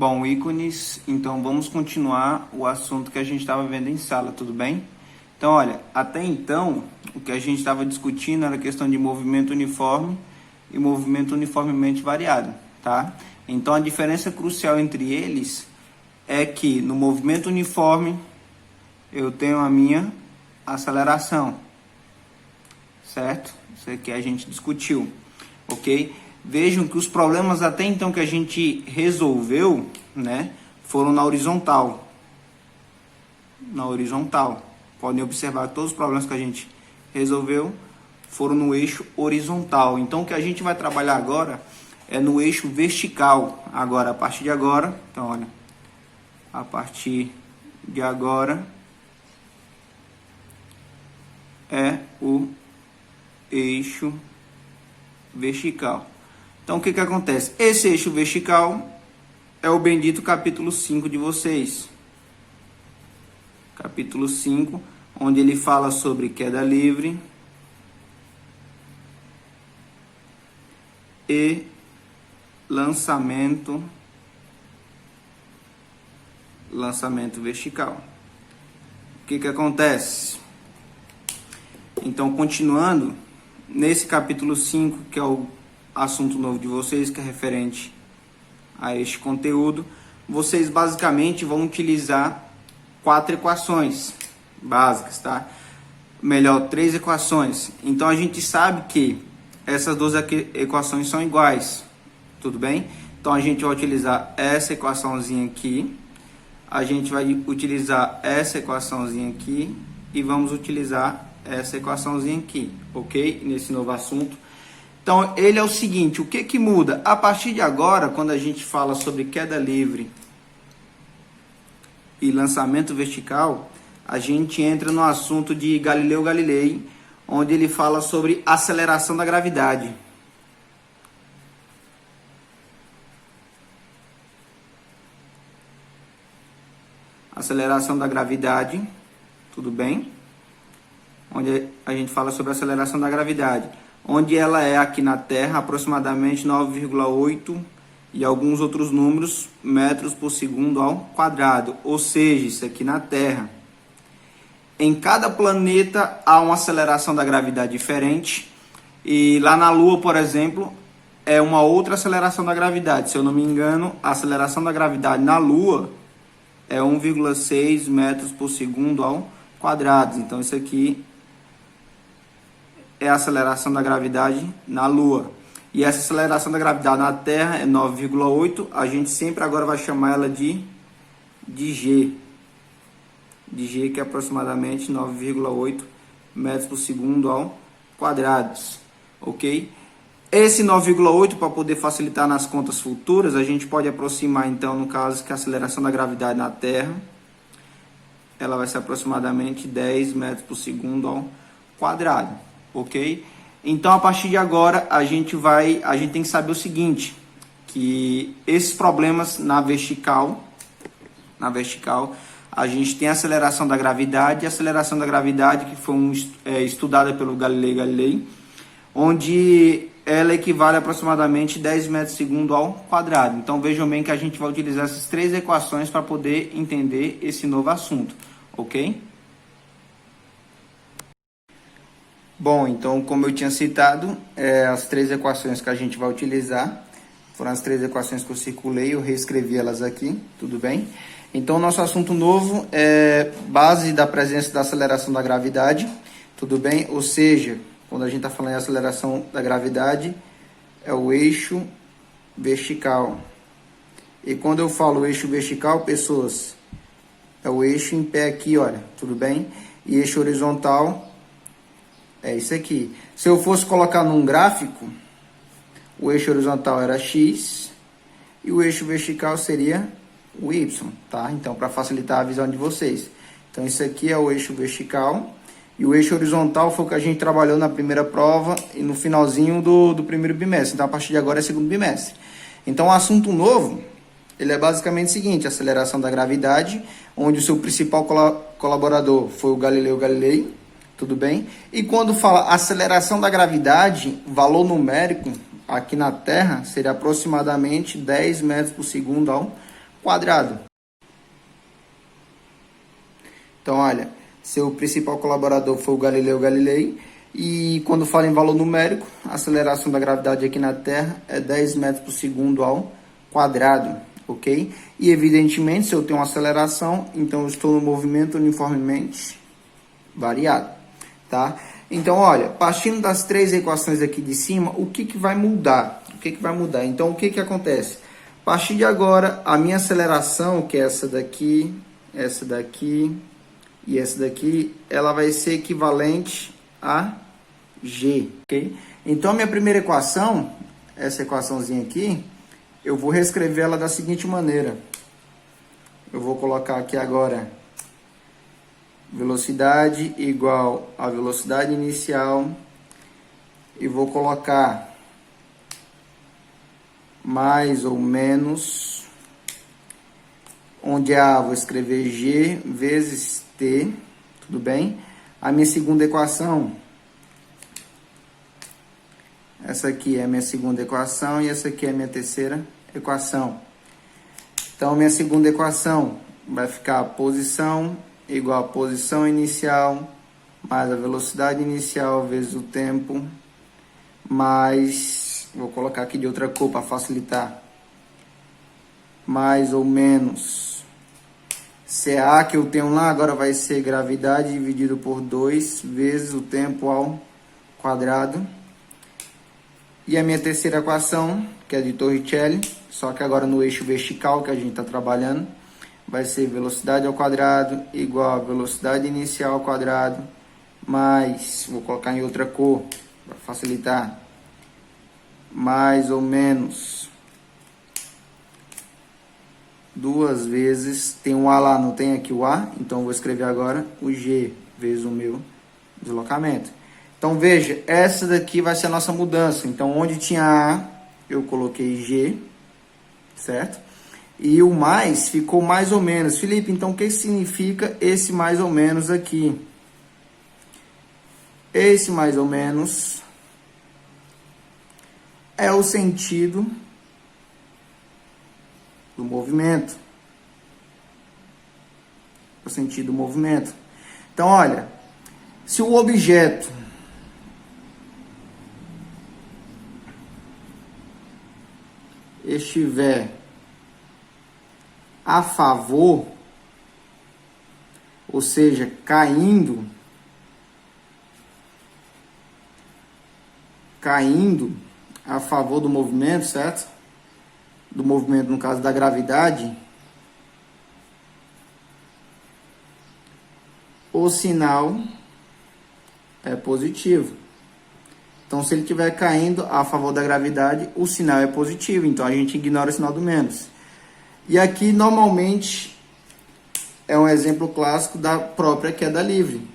Bom, ícones, então vamos continuar o assunto que a gente estava vendo em sala, tudo bem? Então, olha, até então, o que a gente estava discutindo era a questão de movimento uniforme e movimento uniformemente variado, tá? Então, a diferença crucial entre eles é que no movimento uniforme eu tenho a minha aceleração, certo? Isso aqui a gente discutiu, ok? Vejam que os problemas até então que a gente resolveu, né, foram na horizontal. Na horizontal. Podem observar que todos os problemas que a gente resolveu foram no eixo horizontal. Então, o que a gente vai trabalhar agora é no eixo vertical. Agora, a partir de agora, então, olha, a partir de agora é o eixo vertical. Então, o que acontece? Esse eixo vertical é o bendito capítulo 5 de vocês. Capítulo 5, onde ele fala sobre queda livre e lançamento vertical. O que acontece? Então, continuando, nesse capítulo 5, que é o assunto novo de vocês, que é referente a este conteúdo, vocês basicamente vão utilizar 4 equações básicas, tá? Melhor, 3 equações. Então, a gente sabe que essas duas equações são iguais, tudo bem? Então, a gente vai utilizar essa equaçãozinha aqui, a gente vai utilizar essa equaçãozinha aqui e vamos utilizar essa equaçãozinha aqui, ok? Nesse novo assunto. Então, ele é o seguinte, o que muda? A partir de agora, quando a gente fala sobre queda livre e lançamento vertical, a gente entra no assunto de Galileu Galilei, onde ele fala sobre aceleração da gravidade. Aceleração da gravidade, tudo bem? Onde a gente fala sobre aceleração da gravidade, onde ela é aqui na Terra aproximadamente 9,8 e alguns outros números metros por segundo ao quadrado, ou seja, isso aqui na Terra. Em cada planeta há uma aceleração da gravidade diferente, e lá na Lua, por exemplo, é uma outra aceleração da gravidade. Se eu não me engano, a aceleração da gravidade na Lua é 1,6 metros por segundo ao quadrado. Então, isso aqui é a aceleração da gravidade na Lua. E essa aceleração da gravidade na Terra é 9,8. A gente sempre agora vai chamar ela de G. De G, que é aproximadamente 9,8 metros por segundo ao quadrado. Ok? Esse 9,8, para poder facilitar nas contas futuras, a gente pode aproximar, então, no caso, que a aceleração da gravidade na Terra, ela vai ser aproximadamente 10 metros por segundo ao quadrado. Ok? Então, a partir de agora, a gente tem que saber o seguinte, que esses problemas na vertical, a gente tem a aceleração da gravidade, que foi estudada pelo Galileu Galilei, onde ela equivale a aproximadamente 10 metros por segundo ao quadrado. Então, vejam bem que a gente vai utilizar essas 3 equações para poder entender esse novo assunto, ok? Bom, então, como eu tinha citado, as 3 equações que a gente vai utilizar foram as 3 equações que eu circulei, eu reescrevi elas aqui, tudo bem? Então, nosso assunto novo é base da presença da aceleração da gravidade, tudo bem? Ou seja, quando a gente está falando em aceleração da gravidade, é o eixo vertical. E quando eu falo eixo vertical, pessoas, é o eixo em pé aqui, olha, tudo bem? E eixo horizontal é isso aqui. Se eu fosse colocar num gráfico, o eixo horizontal era X e o eixo vertical seria o Y, tá? Então, para facilitar a visão de vocês. Então, isso aqui é o eixo vertical e o eixo horizontal foi o que a gente trabalhou na primeira prova e no finalzinho do primeiro bimestre. Então, a partir de agora é segundo bimestre. Então, o assunto novo, ele é basicamente o seguinte, aceleração da gravidade, onde o seu principal colaborador foi o Galileu Galilei, tudo bem? E quando fala aceleração da gravidade, valor numérico aqui na Terra seria aproximadamente 10 metros por segundo ao quadrado. Então, olha, seu principal colaborador foi o Galileu Galilei, e quando fala em valor numérico, a aceleração da gravidade aqui na Terra é 10 metros por segundo ao quadrado, ok? E evidentemente, se eu tenho uma aceleração, então eu estou no movimento uniformemente variado, tá? Então, olha, partindo das três equações aqui de cima, o que vai mudar? O que vai mudar? Então, o que acontece? A partir de agora, a minha aceleração, que é essa daqui e essa daqui, ela vai ser equivalente a G, ok? Então, a minha primeira equação, essa equaçãozinha aqui, eu vou reescrever ela da seguinte maneira. Eu vou colocar aqui agora velocidade igual a velocidade inicial e vou colocar mais ou menos, onde A vou escrever G vezes T, tudo bem? A minha segunda equação, essa aqui é a minha segunda equação e essa aqui é a minha terceira equação. Então, minha segunda equação vai ficar a posição igual a posição inicial mais a velocidade inicial vezes o tempo, mais, vou colocar aqui de outra cor para facilitar, mais ou menos CA que eu tenho lá, agora vai ser gravidade dividido por 2 vezes o tempo ao quadrado. E a minha terceira equação, que é de Torricelli, só que agora no eixo vertical que a gente está trabalhando, vai ser velocidade ao quadrado igual a velocidade inicial ao quadrado, mais, vou colocar em outra cor para facilitar, mais ou menos 2 vezes, tem um A lá, não tem aqui o A, então eu vou escrever agora o G vezes o meu deslocamento. Então veja, essa daqui vai ser a nossa mudança. Então onde tinha A, eu coloquei G, certo? E o mais ficou mais ou menos. Felipe, então o que significa esse mais ou menos aqui? Esse mais ou menos é o sentido do movimento. O sentido do movimento. Então, olha, se o objeto estiver a favor, ou seja, caindo a favor do movimento, certo? Do movimento, no caso da gravidade, o sinal é positivo. Então, se ele estiver caindo a favor da gravidade, o sinal é positivo. Então, a gente ignora o sinal do menos. E aqui, normalmente, é um exemplo clássico da própria queda livre.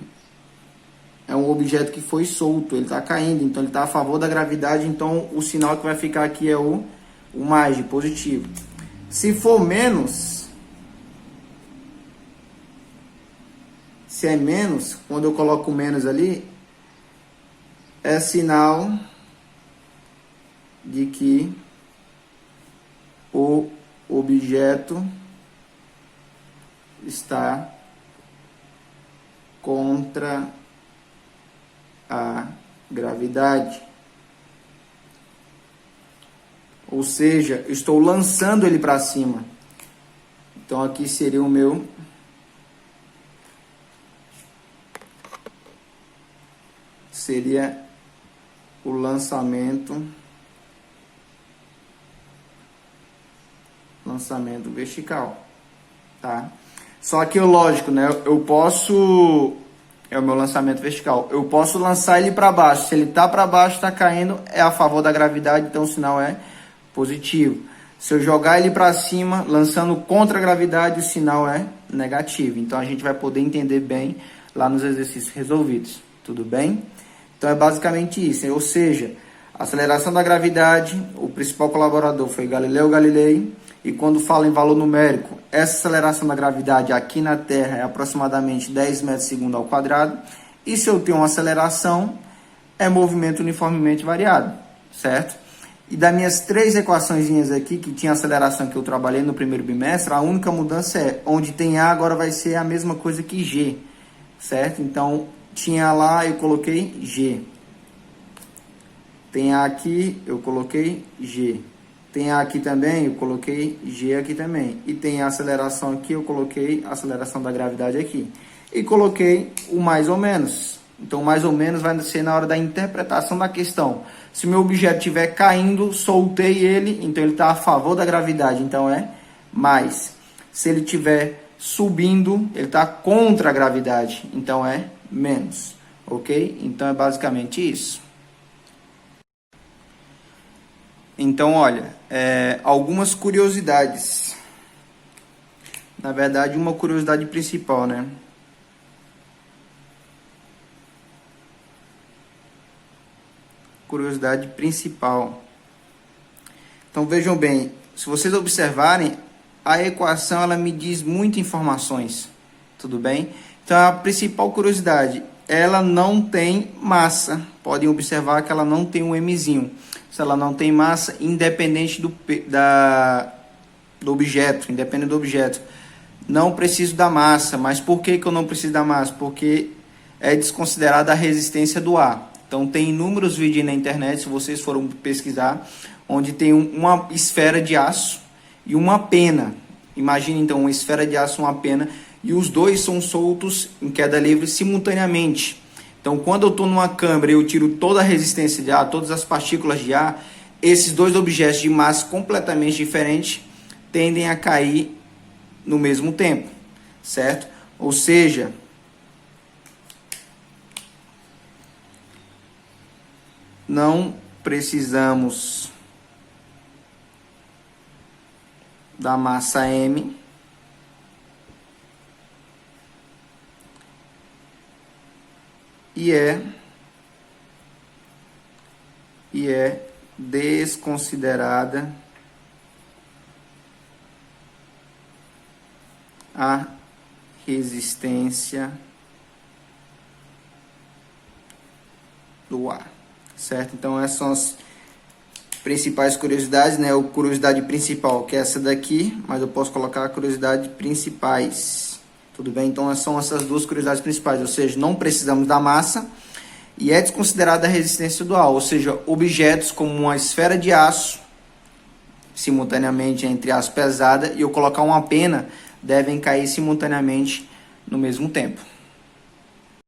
É um objeto que foi solto, ele está caindo, então ele está a favor da gravidade, então o sinal que vai ficar aqui é o mais, de positivo. Se for menos, se é menos, quando eu coloco menos ali, é sinal de que o objeto está contra a gravidade. Ou seja, estou lançando ele para cima. Então aqui seria o meu o lançamento vertical, tá? Só que lógico, né? Eu posso, é o meu lançamento vertical. Eu posso lançar ele para baixo. Se ele tá para baixo, está caindo, é a favor da gravidade, então o sinal é positivo. Se eu jogar ele para cima, lançando contra a gravidade, o sinal é negativo. Então a gente vai poder entender bem lá nos exercícios resolvidos. Tudo bem? Então é basicamente isso. Ou seja, a aceleração da gravidade, o principal colaborador foi Galileu Galilei. E quando fala em valor numérico, essa aceleração da gravidade aqui na Terra é aproximadamente 10 metros por segundo ao quadrado. E se eu tenho uma aceleração, é movimento uniformemente variado, certo? E das minhas 3 equaçõezinhas aqui, que tinha a aceleração que eu trabalhei no primeiro bimestre, a única mudança é, onde tem A agora vai ser a mesma coisa que G, certo? Então, tinha lá, eu coloquei G. Tem A aqui, eu coloquei G. Tem A aqui também, eu coloquei G aqui também. E tem a aceleração aqui, eu coloquei a aceleração da gravidade aqui. E coloquei o mais ou menos. Então, mais ou menos vai ser na hora da interpretação da questão. Se o meu objeto estiver caindo, soltei ele, então ele está a favor da gravidade, então é mais. Se ele estiver subindo, ele está contra a gravidade, então é menos. Ok? Então, é basicamente isso. Então, olha, algumas curiosidades. Na verdade, uma curiosidade principal, né? Curiosidade principal. Então, vejam bem, se vocês observarem, a equação ela me diz muitas informações, tudo bem? Então, a principal curiosidade, ela não tem massa. Podem observar que ela não tem um mzinho. Se ela não tem massa, independente do objeto, independente do objeto. Não preciso da massa, mas por que eu não preciso da massa? Porque é desconsiderada a resistência do ar. Então, tem inúmeros vídeos na internet, se vocês forem pesquisar, onde tem uma esfera de aço e uma pena. Imagine, então, uma esfera de aço e uma pena, e os dois são soltos em queda livre simultaneamente. Então, quando eu estou numa câmara e eu tiro toda a resistência de ar, todas as partículas de ar, esses dois objetos de massa completamente diferentes tendem a cair no mesmo tempo, certo? Ou seja, não precisamos da massa M e é desconsiderada a resistência do ar, certo? Então essas são as principais curiosidades, né? A curiosidade principal, que é essa daqui, mas eu posso colocar curiosidades principais, tudo bem? Então são essas duas curiosidades principais, ou seja, não precisamos da massa e é desconsiderada a resistência do ar, ou seja, objetos como uma esfera de aço, simultaneamente, entre aspas, pesada, e eu colocar uma pena, devem cair simultaneamente no mesmo tempo.